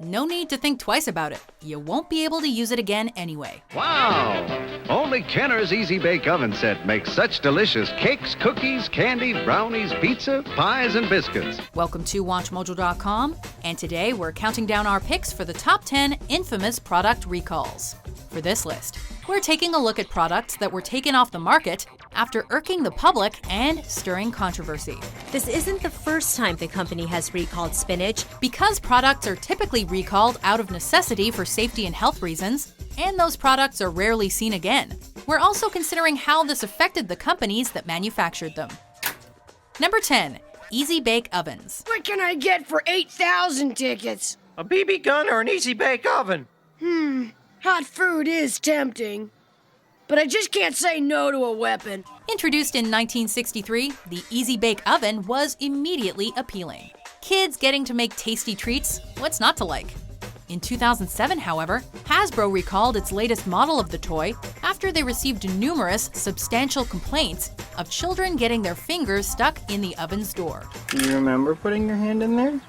no need to think twice about it. You won't be able to use it again anyway. Wow! Only Kenner's Easy Bake Oven Set makes such delicious cakes, cookies, candy, brownies, pizza, pies, and biscuits. Welcome to WatchMojo.com, and today we're counting down our picks for the top 10 infamous product recalls. For this list, we're taking a look at products that were taken off the market after irking the public and stirring controversy. This isn't the first time the company has recalled spinach. Because products are typically recalled out of necessity for safety and health reasons, and those products are rarely seen again, we're also considering how this affected the companies that manufactured them. Number 10. Easy Bake Ovens. What can I get for 8,000 tickets? A BB gun or an Easy Bake Oven? Hot food is tempting, but I just can't say no to a weapon. Introduced in 1963, the Easy Bake Oven was immediately appealing. Kids getting to make tasty treats, what's not to like? In 2007, however, Hasbro recalled its latest model of the toy after they received numerous substantial complaints of children getting their fingers stuck in the oven's door. Do you remember putting your hand in there?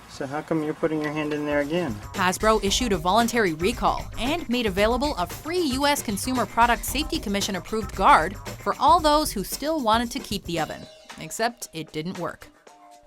So how come you're putting your hand in there again? Hasbro issued a voluntary recall and made available a free U.S. Consumer Product Safety Commission approved guard for all those who still wanted to keep the oven. Except it didn't work.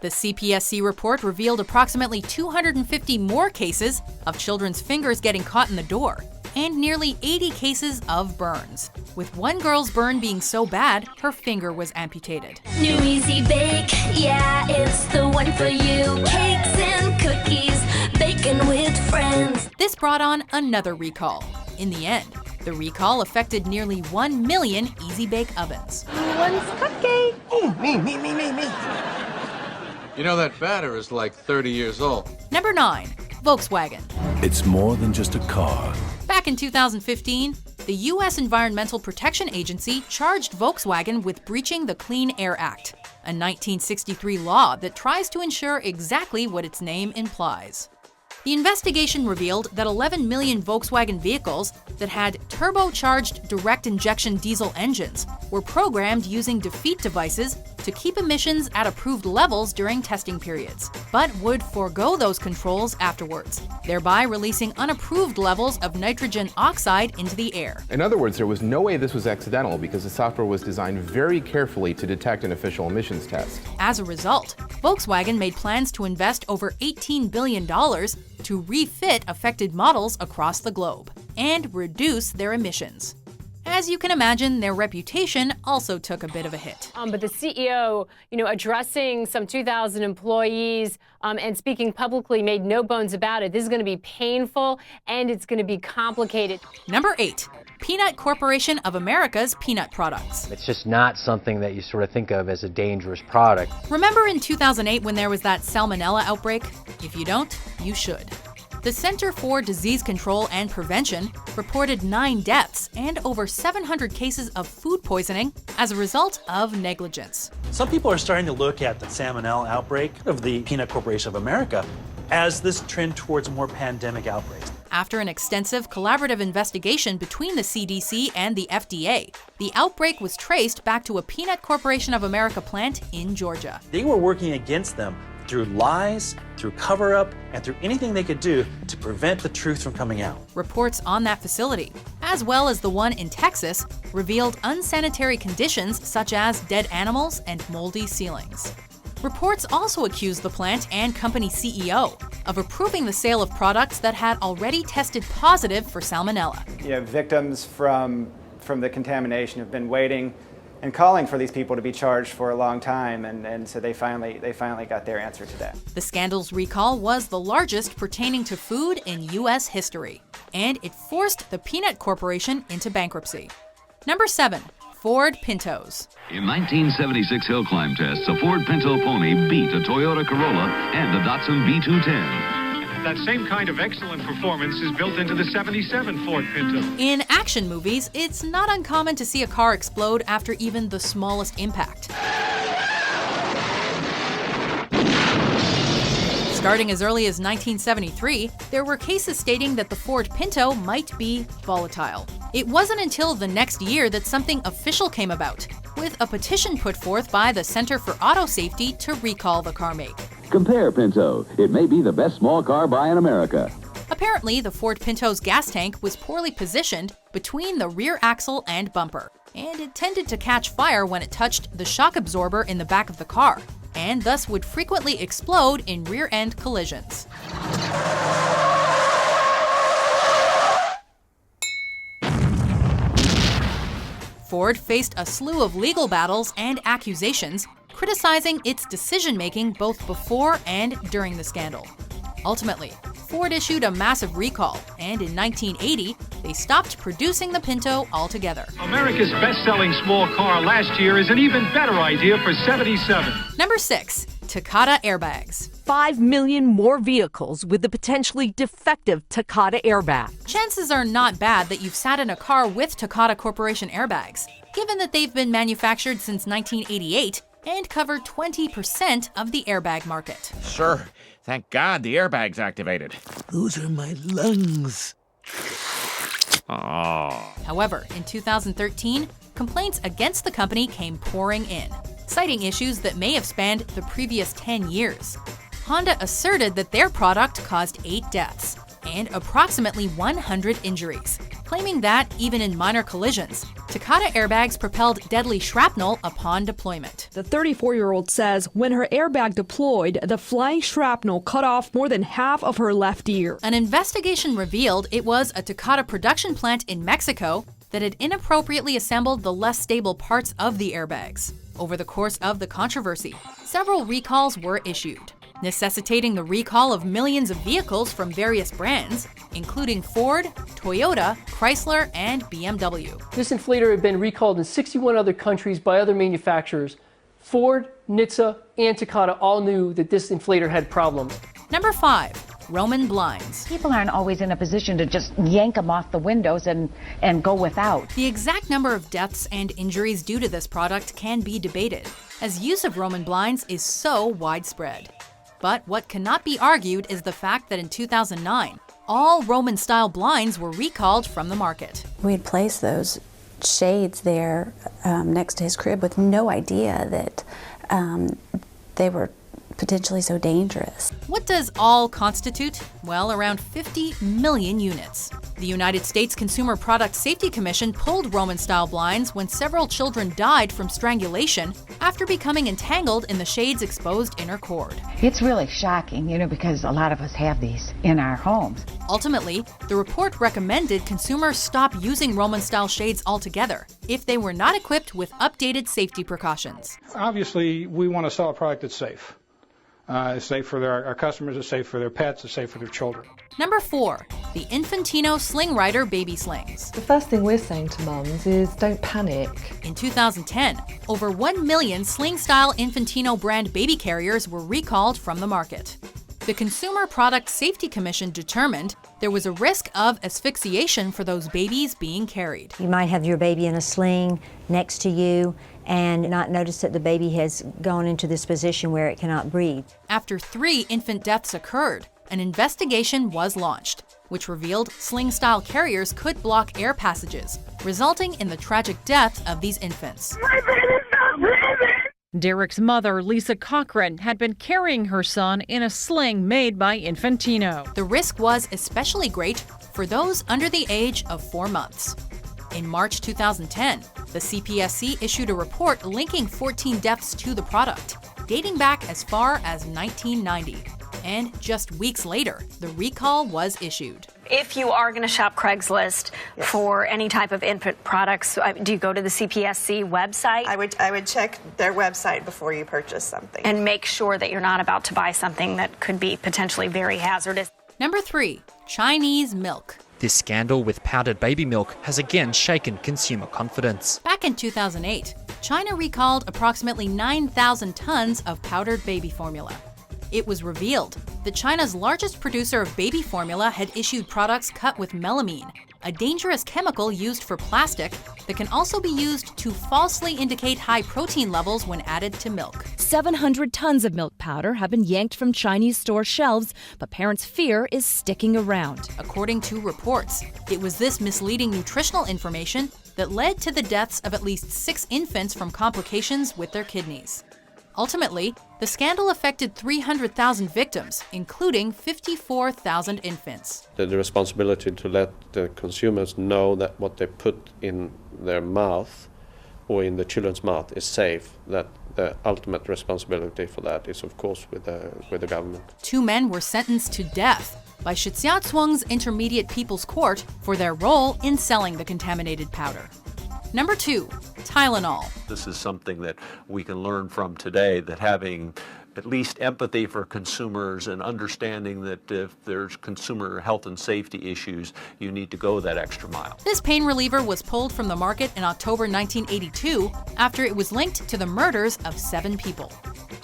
The CPSC report revealed approximately 250 more cases of children's fingers getting caught in the door, and nearly 80 cases of burns, with one girl's burn being so bad her finger was amputated. New Easy Bake, yeah, it's the one for you. Cakes and cookies, baking with friends. This brought on another recall. In the end, the recall affected nearly 1 million Easy Bake ovens. One's cupcake. Oh, me. You know that batter is like 30 years old. Number 9. Volkswagen. It's more than just a car. Back in 2015, the U.S. Environmental Protection Agency charged Volkswagen with breaching the Clean Air Act, a 1963 law that tries to ensure exactly what its name implies. The investigation revealed that 11 million Volkswagen vehicles that had turbocharged direct injection diesel engines were programmed using defeat devices to keep emissions at approved levels during testing periods, but would forego those controls afterwards, thereby releasing unapproved levels of nitrogen oxide into the air. In other words, there was no way this was accidental because the software was designed very carefully to detect an official emissions test. As a result, Volkswagen made plans to invest over $18 billion to refit affected models across the globe and reduce their emissions. As you can imagine, their reputation also took a bit of a hit. But the CEO, addressing some 2,000 employees and speaking publicly, made no bones about it. This is going to be painful and it's going to be complicated. Number 8. Peanut Corporation of America's peanut products. It's just not something that you sort of think of as a dangerous product. Remember in 2008 when there was that salmonella outbreak? If you don't, you should. The Center for Disease Control and Prevention reported 9 deaths and over 700 cases of food poisoning as a result of negligence. Some people are starting to look at the salmonella outbreak of the Peanut Corporation of America as this trend towards more pandemic outbreaks. After an extensive collaborative investigation between the CDC and the FDA, the outbreak was traced back to a Peanut Corporation of America plant in Georgia. They were working against them through lies, through cover-up, and through anything they could do to prevent the truth from coming out. Reports on that facility, as well as the one in Texas, revealed unsanitary conditions such as dead animals and moldy ceilings. Reports also accused the plant and company CEO of approving the sale of products that had already tested positive for salmonella. Victims from the contamination have been waiting and calling for these people to be charged for a long time, and so they finally got their answer today. The scandal's recall was the largest pertaining to food in U.S. history, and it forced the Peanut Corporation into bankruptcy. Number 7. Ford Pintos. In 1976 hill climb tests, a Ford Pinto Pony beat a Toyota Corolla and a Datsun B210. That same kind of excellent performance is built into the 77 Ford Pinto. In action movies, it's not uncommon to see a car explode after even the smallest impact. Starting as early as 1973, there were cases stating that the Ford Pinto might be volatile. It wasn't until the next year that something official came about, with a petition put forth by the Center for Auto Safety to recall the car make. Compare Pinto. It may be the best small car buy in America. Apparently, the Ford Pinto's gas tank was poorly positioned between the rear axle and bumper, and it tended to catch fire when it touched the shock absorber in the back of the car, and thus would frequently explode in rear-end collisions. Ford faced a slew of legal battles and accusations, criticizing its decision-making both before and during the scandal. Ultimately, Ford issued a massive recall, and in 1980, they stopped producing the Pinto altogether. America's best-selling small car last year is an even better idea for 77. Number 6. Takata Airbags. 5 million more vehicles with the potentially defective Takata airbag. Chances are not bad that you've sat in a car with Takata Corporation airbags, given that they've been manufactured since 1988 and cover 20% of the airbag market. Sure. Thank God the airbag's activated. Those are my lungs. Oh. However, in 2013, complaints against the company came pouring in, citing issues that may have spanned the previous 10 years. Honda asserted that their product caused 8 deaths and approximately 100 injuries, claiming that, even in minor collisions, Takata airbags propelled deadly shrapnel upon deployment. The 34-year-old says when her airbag deployed, the flying shrapnel cut off more than half of her left ear. An investigation revealed it was a Takata production plant in Mexico that had inappropriately assembled the less stable parts of the airbags. Over the course of the controversy, several recalls were issued, necessitating the recall of millions of vehicles from various brands, including Ford, Toyota, Chrysler, and BMW. This inflator had been recalled in 61 other countries by other manufacturers. Ford, NHTSA, and Takata all knew that this inflator had problems. Number 5. Roman blinds. People aren't always in a position to just yank them off the windows and go without. The exact number of deaths and injuries due to this product can be debated, as use of Roman blinds is so widespread. But what cannot be argued is the fact that in 2009, all Roman-style blinds were recalled from the market. We had placed those shades there next to his crib with no idea that they were potentially so dangerous. What does all constitute? Well, around 50 million units. The United States Consumer Product Safety Commission pulled Roman-style blinds when several children died from strangulation after becoming entangled in the shade's exposed inner cord. It's really shocking, because a lot of us have these in our homes. Ultimately, the report recommended consumers stop using Roman-style shades altogether if they were not equipped with updated safety precautions. Obviously, we want to sell a product that's safe. It's safe for our customers, it's safe for their pets, it's safe for their children. Number 4. The Infantino SlingRider baby slings. The first thing we're saying to mums is don't panic. In 2010, over 1 million Sling-style Infantino brand baby carriers were recalled from the market. The Consumer Product Safety Commission determined there was a risk of asphyxiation for those babies being carried. You might have your baby in a sling next to you and not notice that the baby has gone into this position where it cannot breathe. After 3 infant deaths occurred, an investigation was launched, which revealed sling-style carriers could block air passages, resulting in the tragic death of these infants. My baby's not breathing! Derek's mother, Lisa Cochran, had been carrying her son in a sling made by Infantino. The risk was especially great for those under the age of 4 months. In March 2010, the CPSC issued a report linking 14 deaths to the product, dating back as far as 1990. And just weeks later, the recall was issued. If you are going to shop Craigslist for any type of infant products, do you go to the CPSC website? I would check their website before you purchase something. And make sure that you're not about to buy something that could be potentially very hazardous. Number 3. Chinese milk. This scandal with powdered baby milk has again shaken consumer confidence. Back in 2008, China recalled approximately 9,000 tons of powdered baby formula. It was revealed that China's largest producer of baby formula had issued products cut with melamine, a dangerous chemical used for plastic that can also be used to falsely indicate high protein levels when added to milk. 700 tons of milk powder have been yanked from Chinese store shelves, but parents' fear is sticking around. According to reports, it was this misleading nutritional information that led to the deaths of at least 6 infants from complications with their kidneys. Ultimately, the scandal affected 300,000 victims, including 54,000 infants. The responsibility to let the consumers know that what they put in their mouth or in the children's mouth is safe, that the ultimate responsibility for that is, of course, with the government. 2 men were sentenced to death by Shijiazhuang's Intermediate People's Court for their role in selling the contaminated powder. Number 2, Tylenol. This is something that we can learn from today, that having at least empathy for consumers and understanding that if there's consumer health and safety issues, you need to go that extra mile. This pain reliever was pulled from the market in October 1982 after it was linked to the murders of 7 people.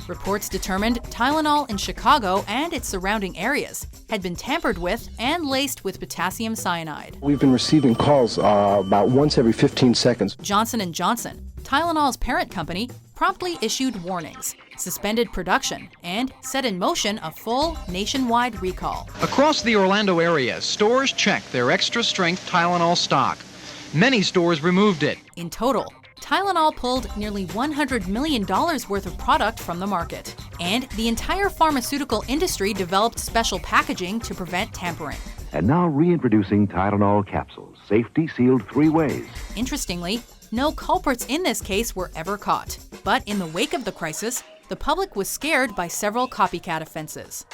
Reports determined Tylenol in Chicago and its surrounding areas had been tampered with and laced with potassium cyanide. We've been receiving calls about once every 15 seconds. Johnson & Johnson, Tylenol's parent company, promptly issued warnings, suspended production, and set in motion a full nationwide recall. Across the Orlando area, stores checked their extra-strength Tylenol stock. Many stores removed it. In total, Tylenol pulled nearly $100 million worth of product from the market. And the entire pharmaceutical industry developed special packaging to prevent tampering. And now reintroducing Tylenol capsules, safety sealed 3 ways. Interestingly, no culprits in this case were ever caught. But in the wake of the crisis, the public was scared by several copycat offenses.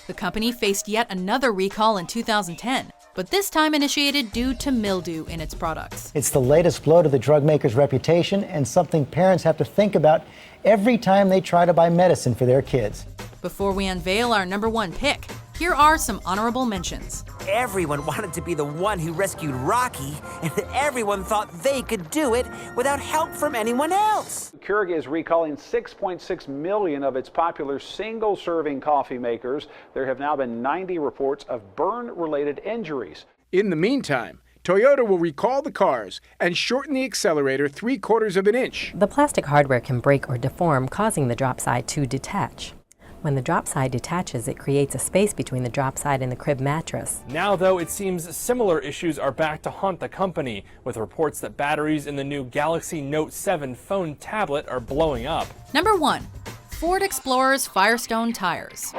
The company faced yet another recall in 2010, but this time initiated due to mildew in its products. It's the latest blow to the drug maker's reputation and something parents have to think about every time they try to buy medicine for their kids. Before we unveil our number 1 pick, here are some honorable mentions. Everyone wanted to be the one who rescued Rocky, and everyone thought they could do it without help from anyone else. Keurig is recalling 6.6 million of its popular single-serving coffee makers. There have now been 90 reports of burn-related injuries. In the meantime, Toyota will recall the cars and shorten the accelerator 3/4 of an inch. The plastic hardware can break or deform, causing the drop side to detach. When the drop side detaches, it creates a space between the drop side and the crib mattress. Now, though, it seems similar issues are back to haunt the company, with reports that batteries in the new Galaxy Note 7 phone tablet are blowing up. Number 1, Ford Explorer's Firestone tires.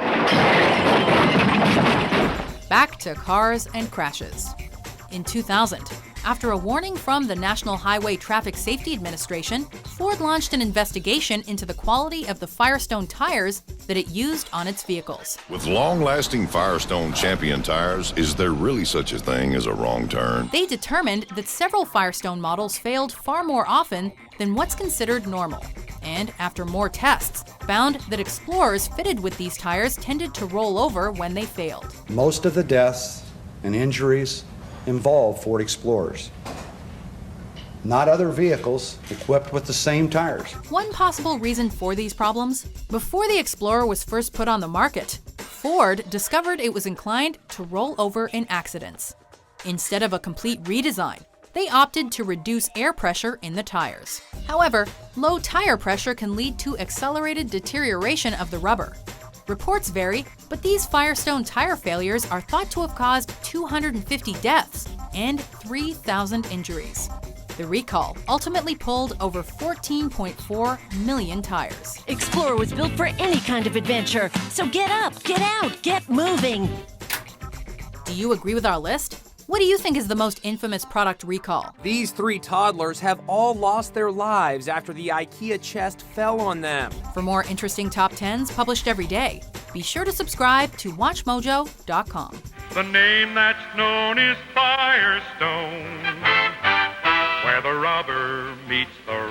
Back to cars and crashes. In 2000, after a warning from the National Highway Traffic Safety Administration, Ford launched an investigation into the quality of the Firestone tires that it used on its vehicles. With long-lasting Firestone Champion tires, is there really such a thing as a wrong turn? They determined that several Firestone models failed far more often than what's considered normal. And after more tests, found that Explorers fitted with these tires tended to roll over when they failed. Most of the deaths and injuries involve Ford Explorers, not other vehicles equipped with the same tires. One possible reason for these problems: before the Explorer was first put on the market, Ford discovered it was inclined to roll over in accidents. Instead of a complete redesign, they opted to reduce air pressure in the tires. However, low tire pressure can lead to accelerated deterioration of the rubber. Reports vary, but these Firestone tire failures are thought to have caused 250 deaths and 3,000 injuries. The recall ultimately pulled over 14.4 million tires. Explorer was built for any kind of adventure, so get up, get out, get moving. Do you agree with our list? What do you think is the most infamous product recall? These 3 toddlers have all lost their lives after the IKEA chest fell on them. For more interesting top 10s published every day, be sure to subscribe to WatchMojo.com. The name that's known is Firestone, where the rubber meets the